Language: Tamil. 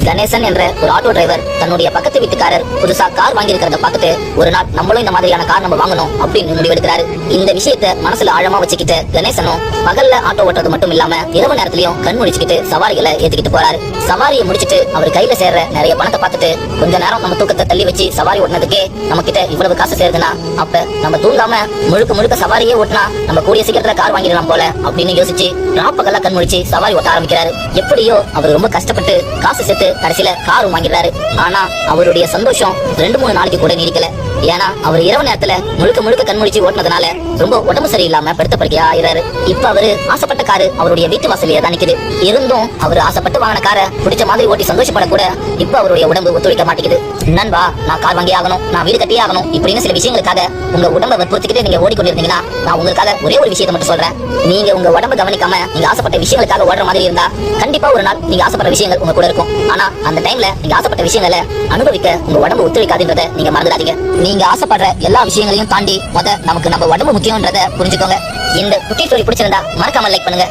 கணேசன் என்ற ஒரு ஆட்டோ டிரைவர் தன்னுடைய பக்கத்து வீட்டுக்காரர் புதுசா கார் வாங்கி இருக்கிறத பார்த்துட்டு ஒரு நாள் நம்மளும் இந்த மாதிரியான கார் நம்ம வாங்கணும் அப்படின்னு முடிவெடுக்கிறாரு. இந்த விஷயத்த மனசுல ஆழமா வச்சுக்கிட்டு கணேசனும் பகல்ல ஆட்டோ ஓட்டுறது மட்டும் இல்லாம இரவு நேரத்திலயும் கண் முழிச்சுக்கிட்டு சவாரிகளை ஏத்திக்கிட்டு போறாரு. சவாரியை முடிச்சிட்டு அவர் கையில சேர்ற நிறைய பணத்தை பார்த்துட்டு கொஞ்ச நேரம் நம்ம தூக்கத்தை தள்ளி வச்சு சவாரி ஓட்டினதுக்கே நம்ம கிட்ட இவ்வளவு காசு சேருதுன்னா அப்ப நம்ம தூங்காம முழுக்க சவாரியே ஓட்டினா நம்ம கூடிய சீக்கிரத்துல கார் வாங்கிடலாம் போல அப்படின்னு யோசிச்சு ராப்பகல்ல கண் முழிச்சு சவாரி ஓட்ட ஆரம்பிக்கிறாரு. எப்படியோ அவர் ரொம்ப கஷ்டப்பட்டு காசு சேர்த்து கடைசியில காரும் வாங்கிடுறாரு. ஆனா அவருடைய சந்தோஷம் 2-3 நாளைக்கு கூட நீடிக்கல. ஏன்னா அவர் இரவு நேரத்துல முழுக்க கண்முழிச்சு ஓட்டினதுனால ரொம்ப உடம்பு சரியில்லாம படுத்த படுக்கையா ஆயிராரு. இப்ப அவரு ஆசைப்பட்ட காரு அவருடைய வீட்டு வாசலையே தான் நிக்குது. இருந்தும் அவர் ஆசைப்பட்டு வாங்கின காரை பிடிச்ச மாதிரி ஓட்டி சந்தோஷப்படக்கூட இப்ப அவருடைய உடம்பு ஒத்துழைக்க மாட்டேங்குது. நண்பா, நான் கார் வாங்கி ஆகணும், நான் வீடு கட்டியே ஆகணும் இப்படின்னு சில விஷயங்களுக்காக உங்க உடம்பை வற்புறுத்திக்கிட்டு நீங்க ஓடிக்கொண்டிருந்தீங்கன்னா நான் உங்களுக்காக ஒரே ஒரு விஷயத்தை மட்டும் சொல்றேன். நீங்க உங்க உடம்பை கவனிக்காம நீங்க ஆசைப்பட்ட விஷயங்களுக்காக ஓடுற மாதிரி இருந்தா கண்டிப்பா ஒரு நாள் நீங்க ஆசைப்பட்ட விஷயங்கள் உங்க கூட இருக்கும். ஆனா அந்த டைம்ல நீங்க ஆசைப்பட்ட விஷயங்களை அனுபவிக்க உங்க உடம்பு ஒத்துழைக்காதுன்றத நீங்க மறந்துடாதீங்க. நீங்க ஆசைப்படுற எல்லா விஷயங்களையும் தாண்டி நமக்கு நம்ம உடம்பு முக்கியம்ன்றத புரிஞ்சுக்கோங்க. இந்த குட்டி ஸ்டோரி பிடிச்சிருந்தா மறக்காம லைக் பண்ணுங்க.